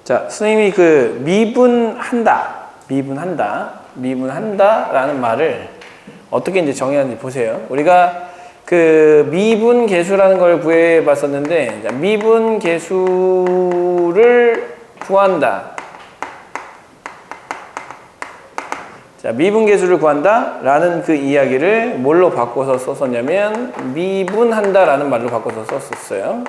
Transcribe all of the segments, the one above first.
자, 선생님이 그 미분한다라는 말을 어떻게 이제 정의하는지 보세요. 우리가 그 미분 계수라는 걸 구해 봤었는데, 미분 계수를 구한다. 자, 미분 계수를 구한다라는 그 이야기를 뭘로 바꿔서 썼었냐면, 미분한다라는 말로 바꿔서 썼었어요.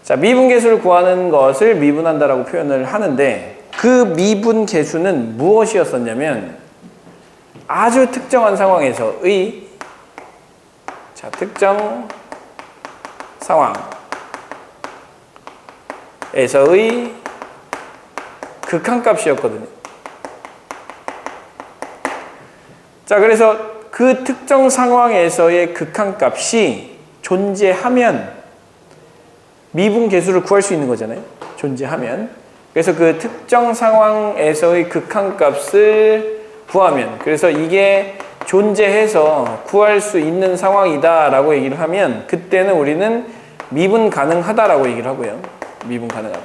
자, 미분 계수를 구하는 것을 미분한다라고 표현을 하는데, 그 미분 계수는 무엇이었었냐면 아주 특정한 상황에서의 특정 상황에서의 극한값이었거든요. 자, 그래서 그 특정 상황에서의 극한값이 존재하면 미분 계수를 구할 수 있는 거잖아요. 존재하면. 그래서 그 특정 상황에서의 극한값을 구하면, 그래서 이게 존재해서 구할 수 있는 상황이다 라고 얘기를 하면, 그때는 우리는 미분 가능하다라고 얘기를 하고요. 미분 가능하다.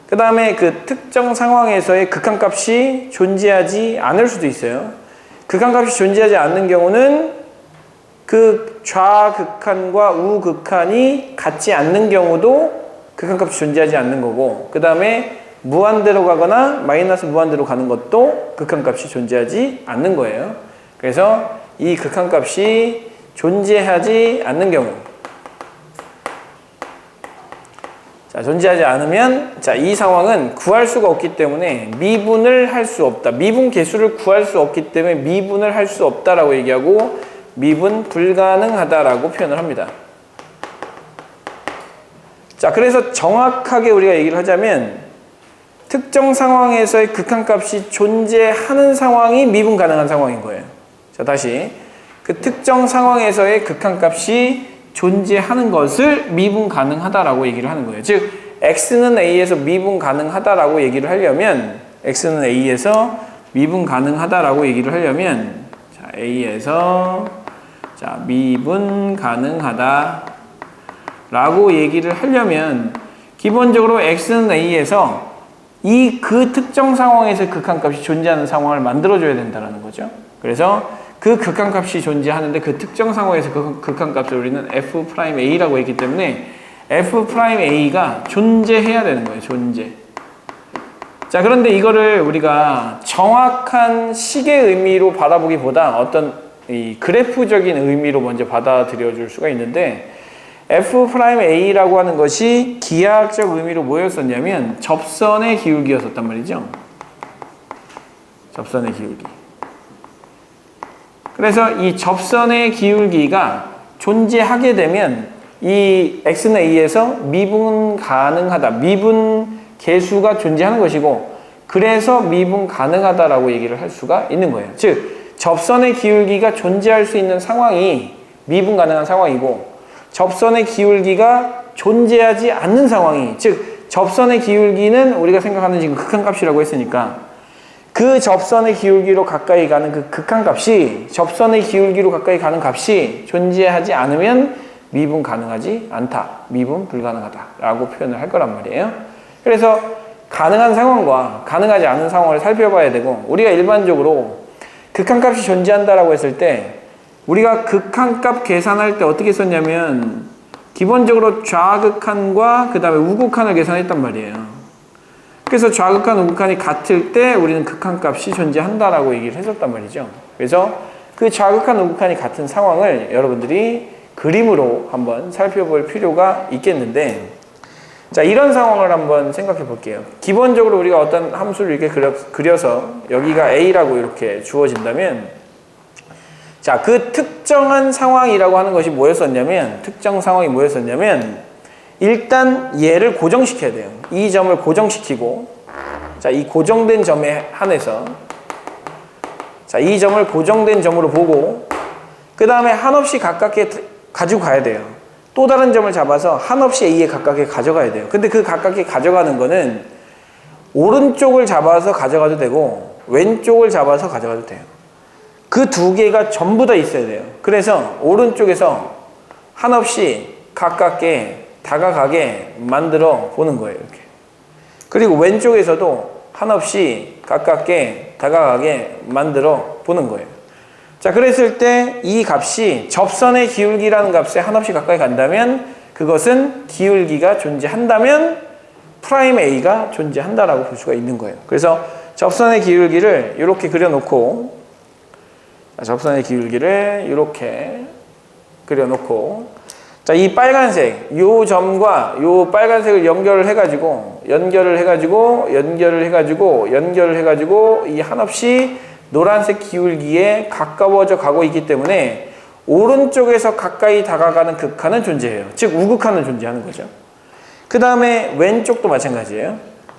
그 다음에 그 특정 상황에서의 극한값이 존재하지 않을 수도 있어요. 극한값이 존재하지 않는 경우는 그 좌극한과 우극한이 같지 않는 경우도 극한값이 존재하지 않는 거고, 그 다음에 무한대로 가거나 마이너스 무한대로 가는 것도 극한값이 존재하지 않는 거예요. 그래서 이 극한값이 존재하지 않는 경우, 자, 존재하지 않으면, 자, 이 상황은 구할 수가 없기 때문에 미분을 할 수 없다. 미분 계수를 구할 수 없기 때문에 미분을 할 수 없다라고 얘기하고, 미분 불가능하다라고 표현을 합니다. 자, 그래서 정확하게 우리가 얘기를 하자면, 특정 상황에서의 극한값이 존재하는 상황이 미분 가능한 상황인 거예요. 자, 다시. 그 특정 상황에서의 극한값이 존재하는 것을 미분 가능하다라고 얘기를 하는 거예요. 즉, x는 a에서 미분 가능하다라고 얘기를 하려면, x는 a에서 미분 가능하다라고 얘기를 하려면, 자, a에서 자, 미분 가능하다 라고 얘기를 하려면 기본적으로 x는 a에서 그 특정 상황에서 극한값이 존재하는 상황을 만들어줘야 된다는 거죠. 그래서 그 극한값이 존재하는데 그 특정 상황에서 그 극한값을 우리는 f'a라고 했기 때문에 f'a가 존재해야 되는 거예요. 존재. 자, 그런데 이거를 우리가 정확한 식의 의미로 바라보기보다 어떤 이 그래프적인 의미로 먼저 받아들여 줄 수가 있는데, f'a라고 하는 것이 기하학적 의미로 뭐였었냐면 접선의 기울기였었단 말이죠. 접선의 기울기. 그래서 이 접선의 기울기가 존재하게 되면 이 x는 a에서 미분 가능하다, 미분 계수가 존재하는 것이고, 그래서 미분 가능하다라고 얘기를 할 수가 있는 거예요. 즉, 접선의 기울기가 존재할 수 있는 상황이 미분 가능한 상황이고, 접선의 기울기가 존재하지 않는 상황이, 즉 접선의 기울기는 우리가 생각하는 지금 극한값이라고 했으니까 그 접선의 기울기로 가까이 가는 그 극한값이, 접선의 기울기로 가까이 가는 값이 존재하지 않으면 미분 가능하지 않다, 미분 불가능하다 라고 표현을 할 거란 말이에요. 그래서 가능한 상황과 가능하지 않은 상황을 살펴봐야 되고, 우리가 일반적으로 극한값이 존재한다라고 했을 때 우리가 극한값 계산할 때 어떻게 썼냐면 기본적으로 좌극한과 그 다음에 우극한을 계산했단 말이에요. 그래서 좌극한, 우극한이 같을 때 우리는 극한값이 존재한다라고 얘기를 했었단 말이죠. 그래서 그 좌극한, 우극한이 같은 상황을 여러분들이 그림으로 한번 살펴볼 필요가 있겠는데, 자, 이런 상황을 한번 생각해 볼게요. 기본적으로 우리가 어떤 함수를 이렇게 그려서 여기가 a라고 이렇게 주어진다면, 자, 그 특정한 상황이라고 하는 것이 뭐였었냐면, 특정 상황이 뭐였었냐면, 일단 얘를 고정시켜야 돼요. 이 점을 고정시키고, 자, 이 고정된 점에 한해서, 자, 이 점을 고정된 점으로 보고, 그 다음에 한없이 가깝게 가지고 가야 돼요. 또 다른 점을 잡아서 한없이 A에 가깝게 가져가야 돼요. 근데 그 가깝게 가져가는 거는 오른쪽을 잡아서 가져가도 되고 왼쪽을 잡아서 가져가도 돼요. 그 두 개가 전부 다 있어야 돼요. 그래서 오른쪽에서 한없이 가깝게 다가가게 만들어 보는 거예요. 이렇게. 그리고 왼쪽에서도 한없이 가깝게 다가가게 만들어 보는 거예요. 자, 그랬을 때 이 값이 접선의 기울기라는 값에 한없이 가까이 간다면 그것은 기울기가 존재한다면 프라임 A가 존재한다라고 볼 수가 있는 거예요. 그래서 접선의 기울기를 이렇게 그려놓고, 접선의 기울기를 이렇게 그려놓고, 자, 이 빨간색, 요 점과 요 빨간색을 연결을 해가지고 이 한없이 노란색 기울기에 가까워져 가고 있기 때문에 오른쪽에서 가까이 다가가는 극한은 존재해요. 즉 우극한은 존재하는 거죠. 그 다음에 왼쪽도 마찬가지예요.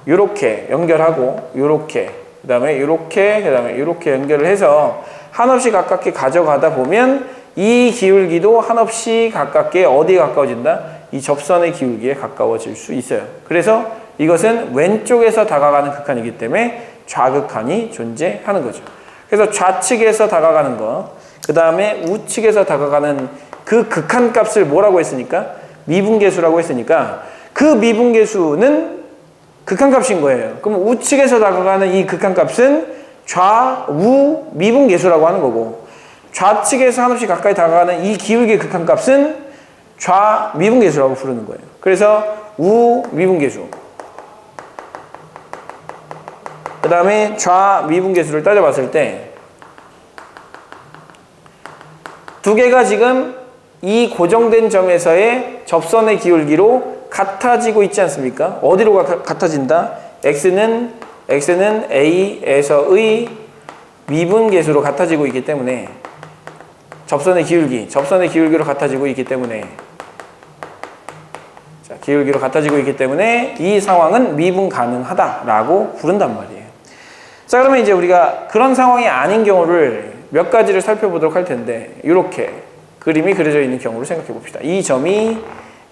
요렇게 연결하고 요렇게 그 다음에 요렇게 연결을 해서 한없이 가깝게 가져가다 보면 이 기울기도 한없이 가깝게 어디에 가까워진다? 이 접선의 기울기에 가까워질 수 있어요. 그래서 이것은 왼쪽에서 다가가는 극한이기 때문에 좌극한이 존재하는 거죠. 그래서 좌측에서 다가가는 거, 그 다음에 우측에서 다가가는 그 극한 값을 뭐라고 했으니까? 미분계수라고 했으니까 그 미분계수는 극한 값인 거예요. 그럼 우측에서 다가가는 이 극한 값은 좌우 미분계수라고 하는 거고, 좌측에서 한없이 가까이 다가가는 이 기울기의 극한 값은 좌미분계수라고 부르는 거예요. 그래서 우미분계수, 그 다음에 좌미분계수를 따져봤을 때 두 개가 지금 이 고정된 점에서의 접선의 기울기로 같아지고 있지 않습니까? 어디로 같아진다? x는 A에서의 미분계수로 같아지고 있기 때문에 접선의 기울기로 같아지고 있기 때문에, 자, 기울기로 같아지고 있기 때문에 이 상황은 미분 가능하다라고 부른단 말이에요. 자, 그러면 이제 우리가 그런 상황이 아닌 경우를 몇 가지를 살펴보도록 할 텐데, 이렇게 그림이 그려져 있는 경우를 생각해 봅시다. 이 점이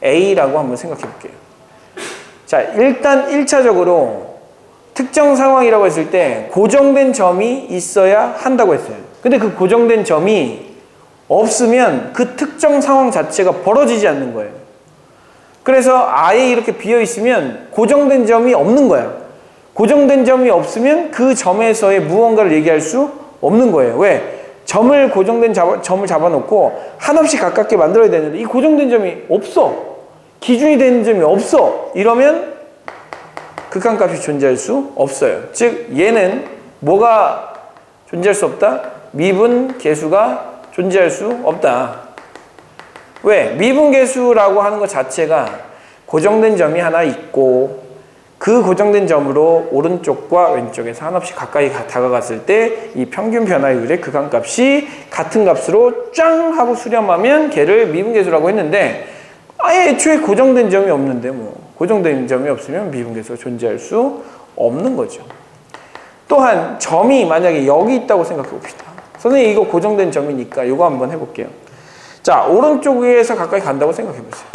A라고 한번 생각해 볼게요. 자, 일단 1차적으로 특정 상황이라고 했을 때 고정된 점이 있어야 한다고 했어요. 근데 그 고정된 점이 없으면 그 특정 상황 자체가 벌어지지 않는 거예요. 그래서 아예 이렇게 비어 있으면 고정된 점이 없는 거야. 고정된 점이 없으면 그 점에서의 무언가를 얘기할 수 없는 거예요. 왜? 고정된 점을 잡아놓고 한없이 가깝게 만들어야 되는데 이 고정된 점이 없어. 기준이 되는 점이 없어. 이러면 극한값이 존재할 수 없어요. 즉 얘는 뭐가 존재할 수 없다? 미분계수가 존재할 수 없다. 왜? 미분계수라고 하는 것 자체가 고정된 점이 하나 있고 그 고정된 점으로 오른쪽과 왼쪽에서 한없이 가까이 다가갔을 때 이 평균 변화율의 극한값이 같은 값으로 짱 하고 수렴하면 걔를 미분계수라고 했는데 아예 애초에 고정된 점이 없는데 고정된 점이 없으면 미분계수가 존재할 수 없는 거죠. 또한 점이 만약에 여기 있다고 생각해 봅시다. 선생님 이거 고정된 점이니까 이거 한번 해볼게요. 자, 오른쪽에서 가까이 간다고 생각해 보세요.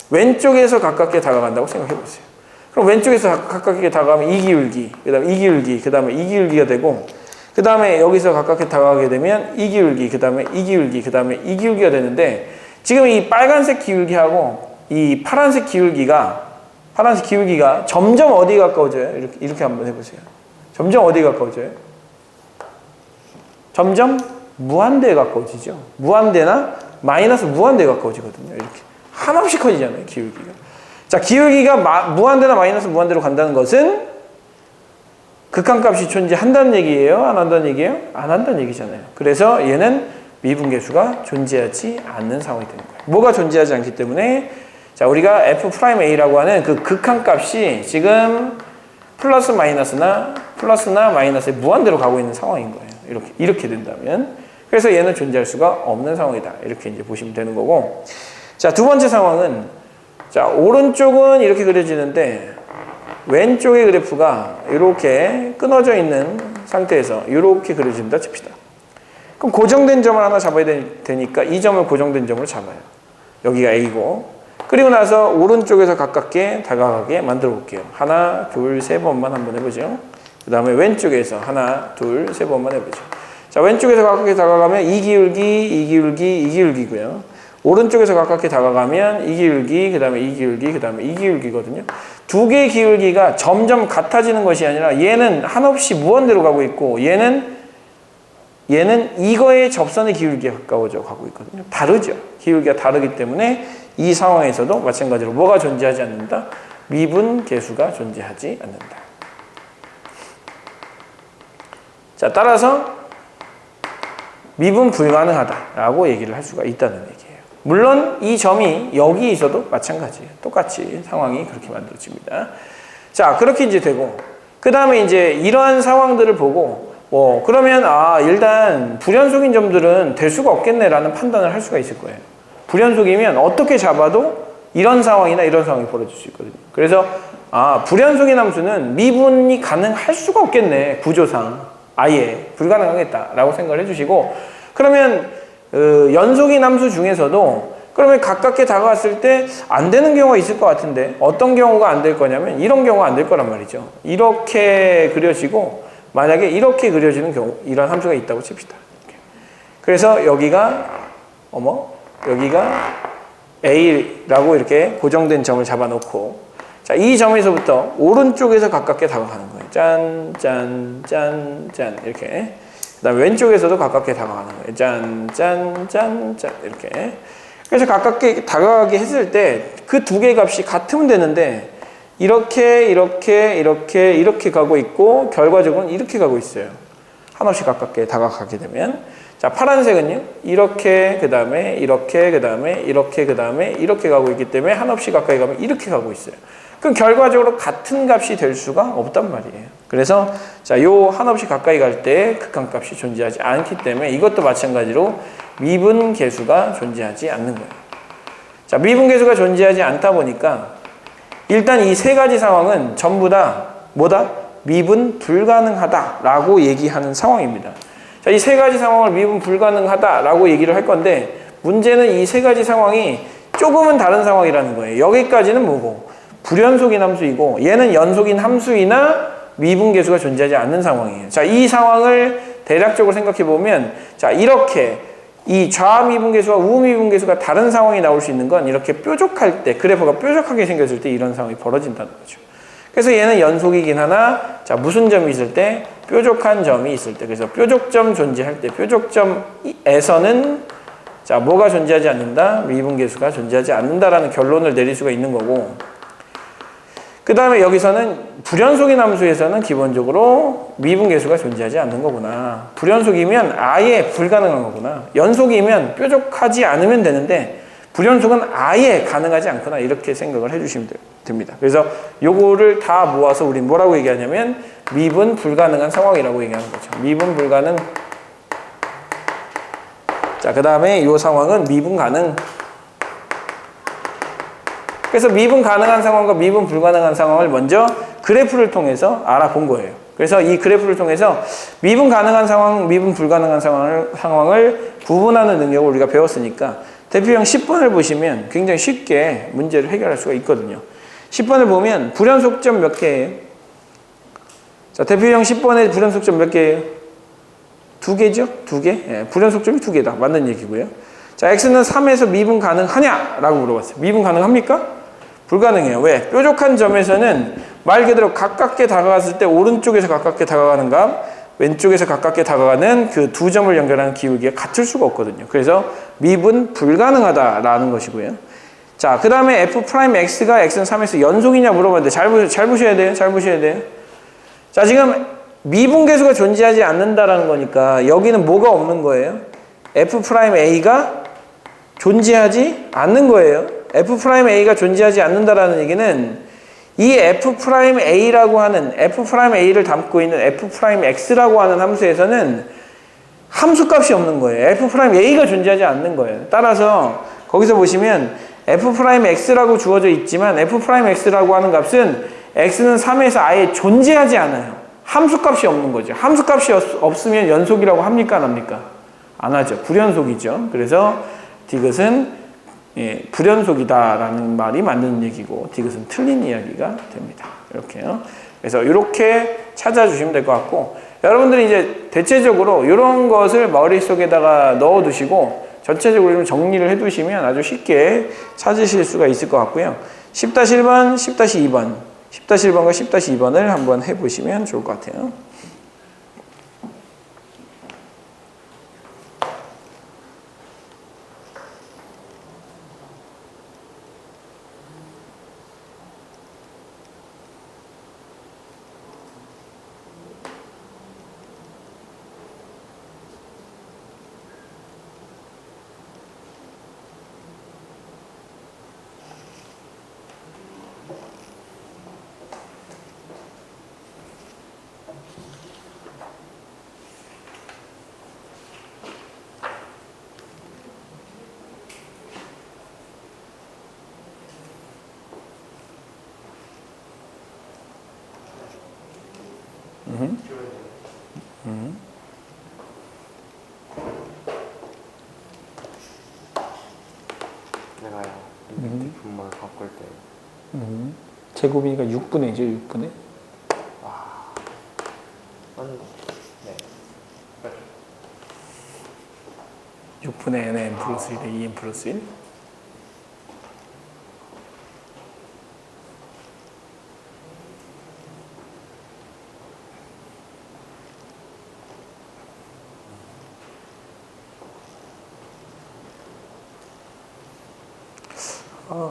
왼쪽에서 가깝게 다가간다고 생각해 보세요. 그럼 왼쪽에서 가깝게 다가가면 이 기울기, 그 다음에 이 기울기, 그 다음에 이 기울기가 되고, 그 다음에 여기서 가깝게 다가가게 되면 이 기울기, 그 다음에 이 기울기, 그 다음에 이 기울기가 되는데, 지금 이 빨간색 기울기하고 이 파란색 기울기가 점점 어디에 가까워져요? 이렇게 한번 해보세요. 점점 어디에 가까워져요? 점점 무한대에 가까워지죠. 무한대나 마이너스 무한대에 가까워지거든요. 이렇게. 한없이 커지잖아요, 기울기가. 자, 기울기가 무한대나 마이너스 무한대로 간다는 것은 극한값이 존재한다는 얘기예요? 안 한다는 얘기예요? 안 한다는 얘기잖아요. 그래서 얘는 미분계수가 존재하지 않는 상황이 되는 거예요. 뭐가 존재하지 않기 때문에 자, 우리가 F'A라고 하는 그 극한값이 지금 플러스나 마이너스의 무한대로 가고 있는 상황인 거예요. 이렇게 된다면. 그래서 얘는 존재할 수가 없는 상황이다. 이렇게 이제 보시면 되는 거고. 자, 두 번째 상황은, 자, 오른쪽은 이렇게 그려지는데, 왼쪽의 그래프가 이렇게 끊어져 있는 상태에서 이렇게 그려진다 칩시다. 그럼 고정된 점을 하나 잡아야 되니까 이 점을 고정된 점으로 잡아요. 여기가 A고. 그리고 나서 오른쪽에서 가깝게 다가가게 만들어 볼게요. 하나, 둘, 세 번만 한번 해보죠. 그 다음에 왼쪽에서 하나, 둘, 세 번만 해보죠. 자, 왼쪽에서 가깝게 다가가면 이 기울기, 이 기울기, 이 기울기고요. 오른쪽에서 가깝게 다가가면 이 기울기, 그 다음에 이 기울기, 그 다음에 이 기울기거든요. 두 개의 기울기가 점점 같아지는 것이 아니라 얘는 한없이 무한대로 가고 있고 얘는 이거의 접선의 기울기에 가까워져 가고 있거든요. 다르죠. 기울기가 다르기 때문에 이 상황에서도 마찬가지로 뭐가 존재하지 않는다? 미분 계수가 존재하지 않는다. 자, 따라서 미분 불가능하다라고 얘기를 할 수가 있다는 얘기예요. 물론 이 점이 여기 있어도 마찬가지예요. 똑같이 상황이 그렇게 만들어집니다. 자, 그렇게 이제 되고 그 다음에 이제 이러한 상황들을 보고 그러면 일단 불연속인 점들은 될 수가 없겠네라는 판단을 할 수가 있을 거예요. 불연속이면 어떻게 잡아도 이런 상황이나 이런 상황이 벌어질 수 있거든요. 그래서 불연속인 함수는 미분이 가능할 수가 없겠네. 구조상 아예 불가능하겠다라고 생각을 해주시고 그러면 연속인 함수 중에서도 그러면 가깝게 다가갔을 때 안 되는 경우가 있을 것 같은데 어떤 경우가 안 될 거냐면 이런 경우가 안 될 거란 말이죠. 이렇게 그려지고 만약에 이렇게 그려지는 경우 이런 함수가 있다고 칩시다. 이렇게. 그래서 여기가 A라고 이렇게 고정된 점을 잡아놓고 자, 이 점에서부터 오른쪽에서 가깝게 다가가는 거예요. 짠, 짠, 짠, 짠 이렇게. 그 다음에 왼쪽에서도 가깝게 다가가는 거예요. 짠, 짠, 짠, 짠 이렇게. 그래서 가깝게 다가가게 했을 때 그 두 개의 값이 같으면 되는데 이렇게 가고 있고 결과적으로는 이렇게 가고 있어요. 한없이 가깝게 다가가게 되면 자, 파란색은요. 이렇게 그다음에 이렇게 그다음에 이렇게 그다음에 이렇게 가고 있기 때문에 한없이 가까이 가면 이렇게 가고 있어요. 그럼 결과적으로 같은 값이 될 수가 없단 말이에요. 그래서 자, 요 한없이 가까이 갈 때 극한값이 존재하지 않기 때문에 이것도 마찬가지로 미분 계수가 존재하지 않는 거예요. 자, 미분 계수가 존재하지 않다 보니까 일단 이 세 가지 상황은 전부 다 뭐다? 미분 불가능하다라고 얘기하는 상황입니다. 자, 이 세 가지 상황을 미분 불가능하다라고 얘기를 할 건데 문제는 이 세 가지 상황이 조금은 다른 상황이라는 거예요. 여기까지는 뭐고? 불연속인 함수이고 얘는 연속인 함수이나 미분 계수가 존재하지 않는 상황이에요. 자, 이 상황을 대략적으로 생각해 보면 자, 이렇게 이 좌미분계수와 우미분계수가 다른 상황이 나올 수 있는 건 이렇게 뾰족할 때 그래프가 뾰족하게 생겼을 때 이런 상황이 벌어진다는 거죠. 그래서 얘는 연속이긴 하나 자, 무슨 점이 있을 때? 뾰족한 점이 있을 때. 그래서 뾰족점 존재할 때 뾰족점에서는 자, 뭐가 존재하지 않는다? 미분계수가 존재하지 않는다라는 결론을 내릴 수가 있는 거고 그 다음에 여기서는 불연속인 함수에서는 기본적으로 미분계수가 존재하지 않는 거구나. 불연속이면 아예 불가능한 거구나. 연속이면 뾰족하지 않으면 되는데 불연속은 아예 가능하지 않구나. 이렇게 생각을 해주시면 됩니다. 그래서 요거를 다 모아서 우리 뭐라고 얘기하냐면 미분 불가능한 상황이라고 얘기하는 거죠. 미분 불가능. 자, 그 다음에 요 상황은 미분 가능. 그래서 미분 가능한 상황과 미분 불가능한 상황을 먼저 그래프를 통해서 알아본 거예요. 그래서 이 그래프를 통해서 미분 가능한 상황, 미분 불가능한 상황을 구분하는 능력을 우리가 배웠으니까 대표형 10번을 보시면 굉장히 쉽게 문제를 해결할 수가 있거든요. 10번을 보면 불연속점 몇 개예요? 자, 대표형 10번의 불연속점 몇 개예요? 2개죠? 2개? 예, 불연속점이 2개다. 맞는 얘기고요. 자, x는 3에서 미분 가능하냐? 라고 물어봤어요. 미분 가능합니까? 불가능해요. 왜? 뾰족한 점에서는 말 그대로 가깝게 다가갔을 때 오른쪽에서 가깝게 다가가는 값, 왼쪽에서 가깝게 다가가는 그 두 점을 연결하는 기울기가 같을 수가 없거든요. 그래서 미분 불가능하다라는 것이고요. 자, 그 다음에 f'x가 x는 3에서 연속이냐 물어봤는데 잘 보셔야 돼요. 잘 보셔야 돼요. 자, 지금 미분계수가 존재하지 않는다라는 거니까 여기는 뭐가 없는 거예요? f'a가 존재하지 않는 거예요. f'a가 존재하지 않는다라는 얘기는 이 f'a라고 하는 f'a를 담고 있는 f'x라고 하는 함수에서는 함수값이 없는 거예요. f'a가 존재하지 않는 거예요. 따라서 거기서 보시면 f'x라고 주어져 있지만 f'x라고 하는 값은 x는 3에서 아예 존재하지 않아요. 함수값이 없는 거죠. 함수값이 없으면 연속이라고 합니까? 안 합니까? 안 하죠. 불연속이죠. 그래서 디귿은 불연속이다라는 말이 맞는 얘기고 디귿은 틀린 이야기가 됩니다. 이렇게요. 그래서 이렇게 찾아주시면 될 것 같고 여러분들이 이제 대체적으로 이런 것을 머릿속에다가 넣어두시고 전체적으로 좀 정리를 해두시면 아주 쉽게 찾으실 수가 있을 것 같고요. 10-1번, 10-2번, 10-1번과 10-2번을 한번 해보시면 좋을 것 같아요. 내가요 분모를 바꿀 때 제곱이니까 6분의 1이죠. 6분의 네. 6분의 nn 플러스 1에 2n 플러스 1.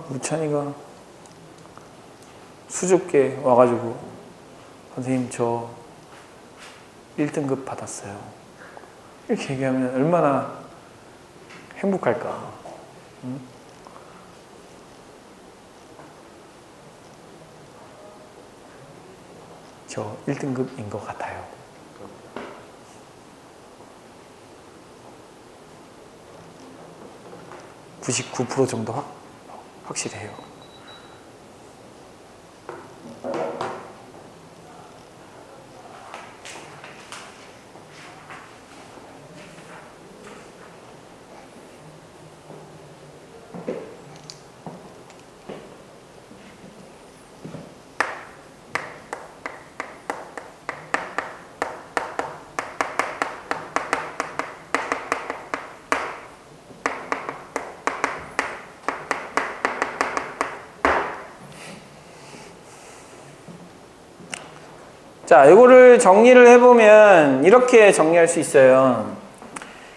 무찬이가 수줍게 와가지고 선생님 저 1등급 받았어요. 이렇게 얘기하면 얼마나 행복할까. 응? 저 1등급인 것 같아요. 99% 정도 확실해요. 자, 이거를 정리를 해보면 이렇게 정리할 수 있어요.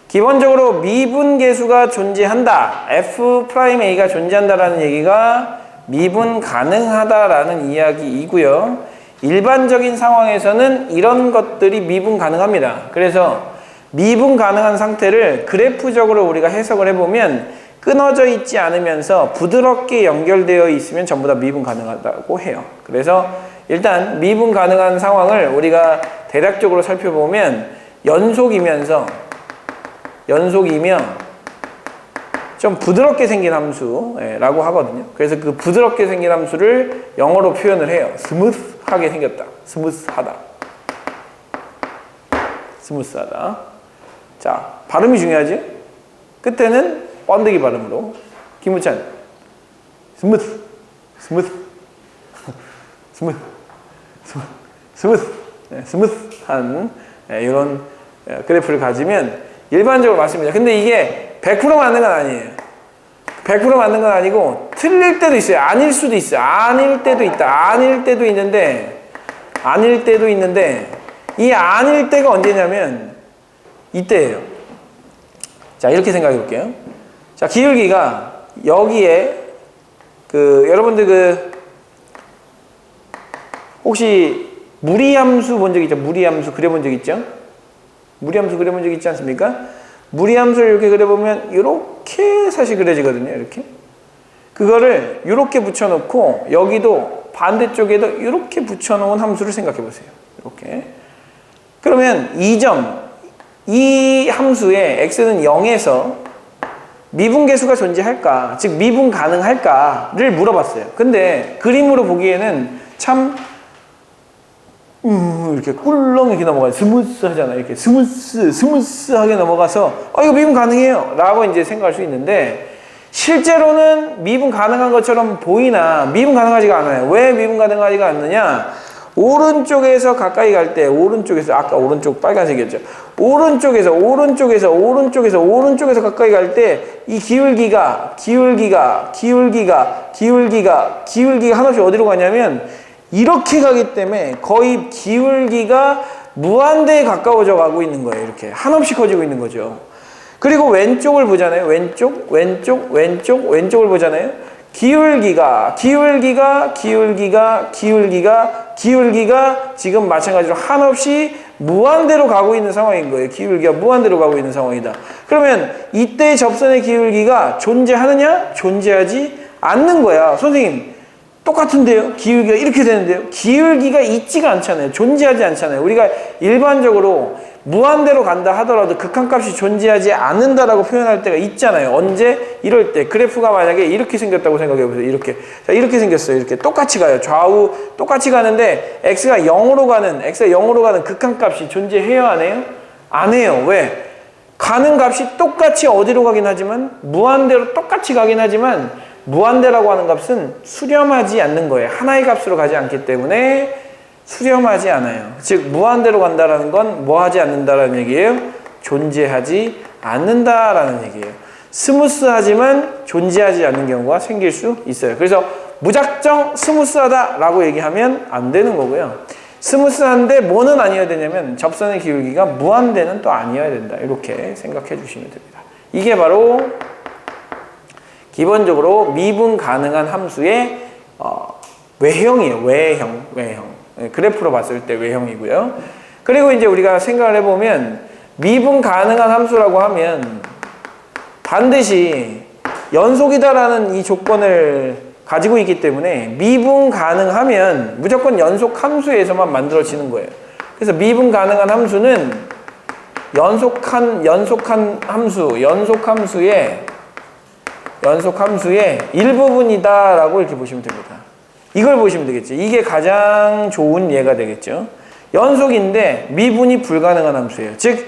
기본적으로 미분계수가 존재한다. F'A가 존재한다라는 얘기가 미분 가능하다라는 이야기이고요. 일반적인 상황에서는 이런 것들이 미분 가능합니다. 그래서 미분 가능한 상태를 그래프적으로 우리가 해석을 해보면 끊어져 있지 않으면서 부드럽게 연결되어 있으면 전부 다 미분 가능하다고 해요. 그래서 일단 미분 가능한 상황을 우리가 대략적으로 살펴보면 연속이며 좀 부드럽게 생긴 함수라고 하거든요. 그래서 그 부드럽게 생긴 함수를 영어로 표현을 해요. 스무스하게 생겼다. 스무스하다. 자, 발음이 중요하지? 끝에는 번데기 발음으로. 김우찬. 스무스한 이런 그래프를 가지면 일반적으로 맞습니다. 근데 이게 100% 맞는 건 아니에요. 100% 맞는 건 아니고 틀릴 때도 있어요. 아닐 수도 있어요. 아닐 때도 있다. 아닐 때도 있는데 이 아닐 때가 언제냐면 이때예요. 자, 이렇게 생각해 볼게요. 자, 기울기가 여기에 여러분들 혹시 무리함수 본 적 있죠? 무리함수 그려본 적 있죠? 무리함수 그려본 적 있지 않습니까? 무리함수를 이렇게 그려보면 이렇게 사실 그려지거든요. 이렇게. 그거를 이렇게 붙여놓고 여기도 반대쪽에도 이렇게 붙여놓은 함수를 생각해 보세요. 이렇게. 그러면 이 함수의 x는 0에서 미분계수가 존재할까? 즉 미분 가능할까를 물어봤어요. 근데 그림으로 보기에는 참 이렇게 꿀렁 이렇게 넘어가요. 스무스하잖아요. 이렇게 스무스하게 넘어가서 이거 미분 가능해요 라고 이제 생각할 수 있는데, 실제로는 미분 가능한 것처럼 보이나 미분 가능하지가 않아요. 왜 미분 가능하지가 않느냐? 오른쪽에서 가까이 갈 때, 오른쪽에서, 아까 오른쪽 빨간색이었죠. 오른쪽에서 가까이 갈 때 이 기울기가 하나씩 어디로 가냐면 이렇게 가기 때문에 거의 기울기가 무한대에 가까워져 가고 있는 거예요. 이렇게 한없이 커지고 있는 거죠. 그리고 왼쪽을 보잖아요. 왼쪽을 보잖아요. 기울기가 지금 마찬가지로 한없이 무한대로 가고 있는 상황인 거예요. 기울기가 무한대로 가고 있는 상황이다. 그러면 이때 접선의 기울기가 존재하느냐? 존재하지 않는 거야. 선생님, 똑같은데요? 기울기가 이렇게 되는데요? 기울기가 있지가 않잖아요. 존재하지 않잖아요. 우리가 일반적으로 무한대로 간다 하더라도 극한값이 존재하지 않는다라고 표현할 때가 있잖아요. 언제? 이럴 때. 그래프가 만약에 이렇게 생겼다고 생각해 보세요. 이렇게. 자, 이렇게 생겼어요. 이렇게 똑같이 가요. 좌우 똑같이 가는데 x가 0으로 가는 극한값이 존재해요? 안 해요? 안 해요. 왜? 가는 값이 똑같이 어디로 가긴 하지만, 무한대로 똑같이 가긴 하지만, 무한대라고 하는 값은 수렴하지 않는 거예요. 하나의 값으로 가지 않기 때문에 수렴하지 않아요. 즉 무한대로 간다라는 건 뭐 하지 않는다라는 얘기예요? 존재하지 않는다라는 얘기예요. 스무스하지만 존재하지 않는 경우가 생길 수 있어요. 그래서 무작정 스무스하다라고 얘기하면 안 되는 거고요. 스무스한데 뭐는 아니어야 되냐면 접선의 기울기가 무한대는 또 아니어야 된다. 이렇게 생각해 주시면 됩니다. 이게 바로 기본적으로 미분 가능한 함수의 외형이에요. 외형. 그래프로 봤을 때 외형이고요. 그리고 이제 우리가 생각을 해보면 미분 가능한 함수라고 하면 반드시 연속이다라는 이 조건을 가지고 있기 때문에 미분 가능하면 무조건 연속 함수에서만 만들어지는 거예요. 그래서 미분 가능한 함수는 연속한 함수의 일부분이다라고 이렇게 보시면 됩니다. 이걸 보시면 되겠죠. 이게 가장 좋은 예가 되겠죠. 연속인데 미분이 불가능한 함수예요. 즉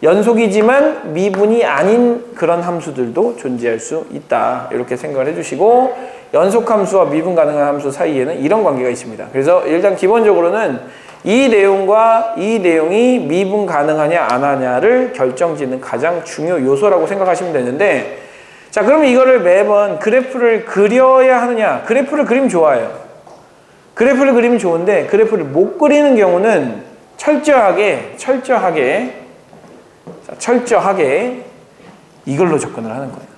연속이지만 미분이 아닌 그런 함수들도 존재할 수 있다. 이렇게 생각을 해주시고, 연속함수와 미분 가능한 함수 사이에는 이런 관계가 있습니다. 그래서 일단 기본적으로는 이 내용과 이 내용이 미분 가능하냐 안 하냐를 결정짓는 가장 중요 요소라고 생각하시면 되는데, 자, 그러면 이거를 매번 그래프를 그려야 하느냐? 그래프를 그리면 좋아요. 그래프를 그리면 좋은데 그래프를 못 그리는 경우는 철저하게 이걸로 접근을 하는 거예요.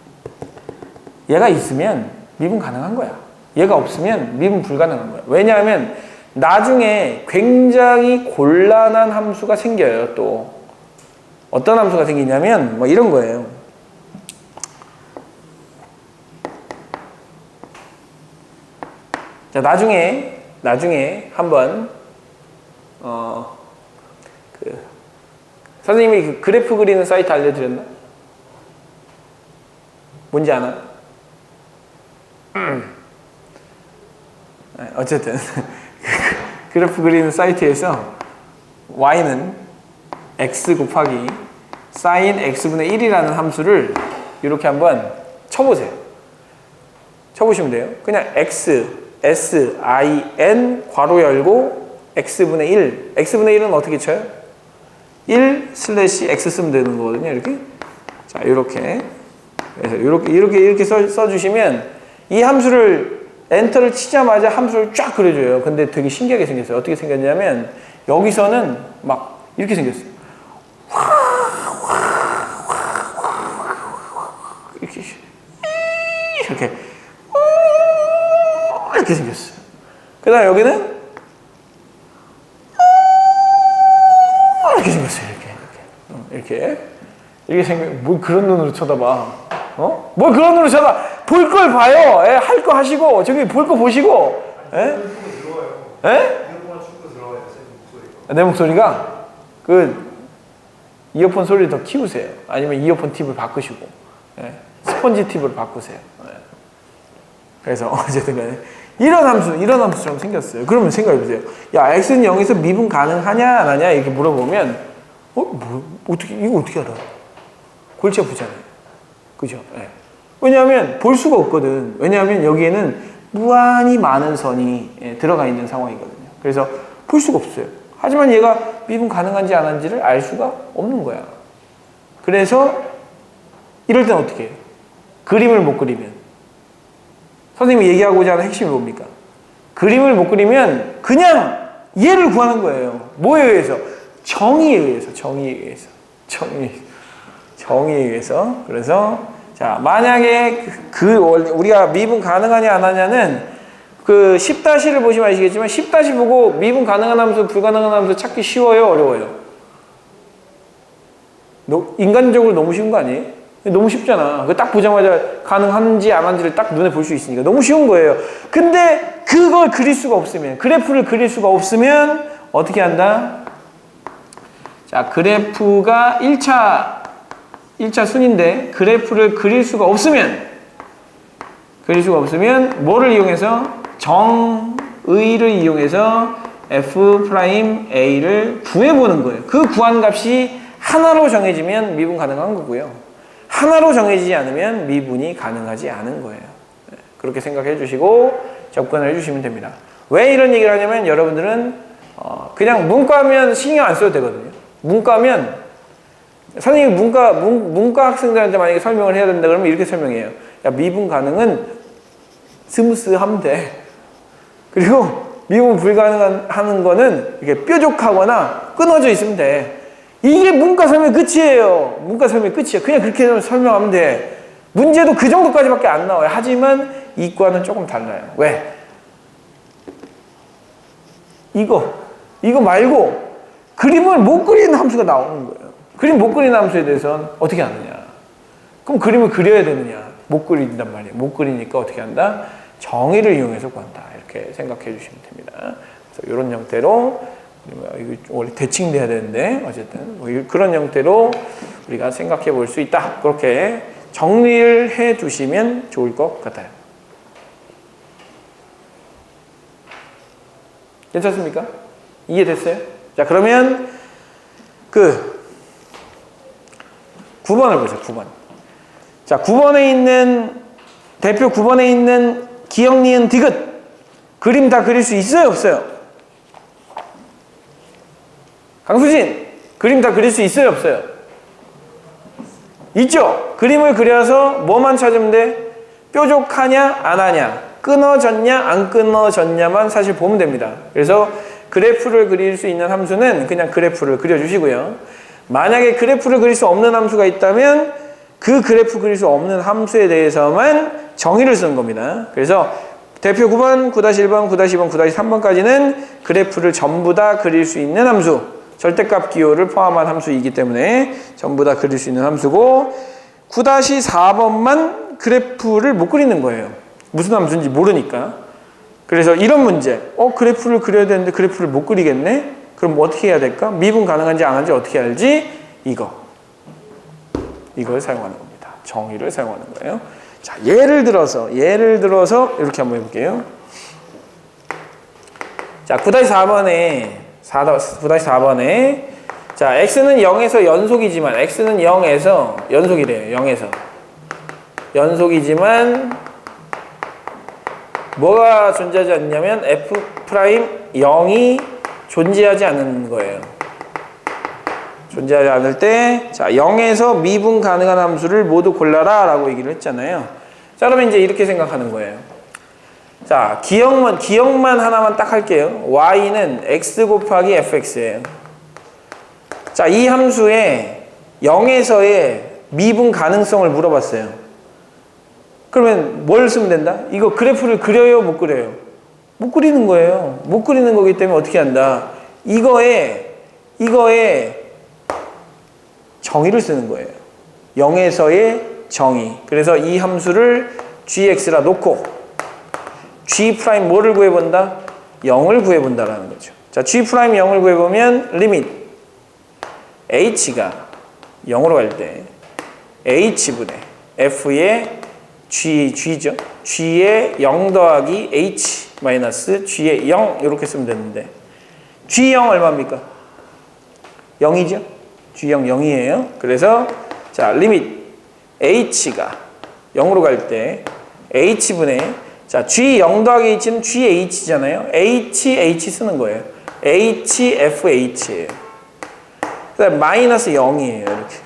얘가 있으면 미분 가능한 거야. 얘가 없으면 미분 불가능한 거야. 왜냐하면 나중에 굉장히 곤란한 함수가 생겨요. 또 어떤 함수가 생기냐면 뭐 이런 거예요. 자, 나중에 한번 선생님이 그 그래프 그리는 사이트 알려드렸나? 뭔지 아나? 어쨌든 그래프 그리는 사이트에서 y는 x 곱하기 sin x분의 1이라는 함수를 이렇게 한번 쳐보세요. 쳐보시면 돼요. 그냥 x sin 괄호 열고 x분의 1. x분의 1은 어떻게 쳐요? 1/x 쓰면 되는 거거든요. 이렇게. 자, 이렇게. 그래서 이렇게 써주시면 이 함수를 엔터를 치자마자 함수를 쫙 그려줘요. 근데 되게 신기하게 생겼어요. 어떻게 생겼냐면 여기서는 막 이렇게 생겼어요. 이렇게 생겼어요. 그 다음에 여기는 이렇게 생겼어요. 이렇게 생겨. 뭘 그런 눈으로 쳐다봐? 뭘 그런 눈으로 쳐다? 볼 걸 봐요. 할 거 하시고 저기 볼 거 보시고. 예? 내 목소리가 그 이어폰 소리를 더 키우세요. 아니면 이어폰 팁을 바꾸시고 스펀지 팁으로 바꾸세요. 그래서 어쨌든 간에 이런 함수처럼 생겼어요. 그러면 생각해보세요. 야, x는 0에서 미분 가능하냐, 안 하냐, 이렇게 물어보면, 이거 어떻게 알아? 골치 아프잖아요. 그죠? 네. 왜냐하면 볼 수가 없거든. 왜냐하면 여기에는 무한히 많은 선이 들어가 있는 상황이거든요. 그래서 볼 수가 없어요. 하지만 얘가 미분 가능한지 안 한지를 알 수가 없는 거야. 그래서 이럴 땐 어떻게 해요? 그림을 못 그리면. 선생님이 얘기하고자 하는 핵심이 뭡니까? 그림을 못 그리면 그냥 얘를 구하는 거예요. 뭐에 의해서? 정의에 의해서. 정의에 의해서. 그래서 자, 만약에 우리가 미분 가능하냐 안 하냐는 그 10-를 보시면 아시겠지만 10- 보고 미분 가능한 함수, 불가능한 함수 찾기 쉬워요, 어려워요? 인간적으로 너무 쉬운 거 아니에요? 너무 쉽잖아. 그거 딱 보자마자 가능한지 안 한지를 딱 눈에 볼 수 있으니까 너무 쉬운 거예요. 근데 그걸 그릴 수가 없으면, 그래프를 그릴 수가 없으면 어떻게 한다? 자, 그래프가 1차 순인데 그래프를 그릴 수가 없으면 뭐를 이용해서? 정의를 이용해서 f'A를 구해보는 거예요. 그 구한 값이 하나로 정해지면 미분 가능한 거고요. 하나로 정해지지 않으면 미분이 가능하지 않은 거예요. 그렇게 생각해 주시고 접근을 해주시면 됩니다. 왜 이런 얘기를 하냐면 여러분들은 그냥 문과면 신경 안 써도 되거든요. 문과면 선생님이 문과 학생들한테 만약에 설명을 해야 된다 그러면 이렇게 설명해요. 야, 미분 가능은 스무스하면 돼. 그리고 미분 불가능한 거는 이렇게 뾰족하거나 끊어져 있으면 돼. 이게 문과 설명 끝이에요. 문과 설명 끝이야. 그냥 그렇게 설명하면 돼. 문제도 그 정도까지밖에 안 나와요. 하지만 이과는 조금 달라요. 왜? 이거 말고 그림을 못 그리는 함수가 나오는 거예요. 그림 못 그리는 함수에 대해서는 어떻게 하느냐? 그럼 그림을 그려야 되느냐? 못 그린단 말이에요. 못 그리니까 어떻게 한다? 정의를 이용해서 구한다. 이렇게 생각해 주시면 됩니다. 그래서 이런 형태로 이거 원래 대칭돼야 되는데 어쨌든 뭐 그런 형태로 우리가 생각해 볼 수 있다. 그렇게 정리를 해 두시면 좋을 것 같아요. 괜찮습니까? 이해됐어요? 자, 그러면 9번을 보세요. 9번. 자, 9번에 있는 대표 9번에 있는 기역, 니은, 디귿 그림 다 그릴 수 있어요, 없어요? 강수진, 그림 다 그릴 수 있어요, 없어요? 있죠? 그림을 그려서 뭐만 찾으면 돼? 뾰족하냐, 안 하냐, 끊어졌냐, 안 끊어졌냐만 사실 보면 됩니다. 그래서 그래프를 그릴 수 있는 함수는 그냥 그래프를 그려주시고요. 만약에 그래프를 그릴 수 없는 함수가 있다면 그 그래프 그릴 수 없는 함수에 대해서만 정의를 쓰는 겁니다. 그래서 대표 9번, 9-1번, 9-2번, 9-3번까지는 그래프를 전부 다 그릴 수 있는 함수, 절대값 기호를 포함한 함수이기 때문에 전부 다 그릴 수 있는 함수고 9-4번만 그래프를 못 그리는 거예요. 무슨 함수인지 모르니까. 그래서 이런 문제, 그래프를 그려야 되는데 그래프를 못 그리겠네? 그럼 뭐 어떻게 해야 될까? 미분 가능한지 안 하는지 어떻게 알지? 이걸 사용하는 겁니다. 정의를 사용하는 거예요. 자, 예를 들어서 이렇게 한번 해볼게요. 자, 9-4번에 자, x는 0에서 연속이지만 x는 0에서 연속이래요. 0에서 연속이지만 뭐가 존재하지 않냐면 f'0이 존재하지 않는 거예요. 존재하지 않을 때, 자, 0에서 미분 가능한 함수를 모두 골라라 라고 얘기를 했잖아요. 자, 그러면 이제 이렇게 생각하는 거예요. 자, 기억만 하나만 딱 할게요. y는 x 곱하기 fx예요. 자, 이 함수에 0에서의 미분 가능성을 물어봤어요. 그러면 뭘 쓰면 된다? 이거 그래프를 그려요, 못 그려요? 못 그리는 거예요. 못 그리는 거기 때문에 어떻게 한다? 이거에 정의를 쓰는 거예요. 0에서의 정의. 그래서 이 함수를 gx라 놓고 g' 뭐를 구해본다? 0을 구해본다라는 거죠. 자, g' 0을 구해보면 리밋 h가 0으로 갈 때 h분의 f의 g죠. g의 0 더하기 h 마이너스 g의 0 이렇게 쓰면 되는데 g0 얼마입니까? 0이죠? g0 0이에요. 그래서 자 리밋 h가 0으로 갈 때 h분의 자 g 0 더하기 h는gh잖아요. h 쓰는 거예요. hfh예요. 그다음 마이너스 0이에요. 이렇게.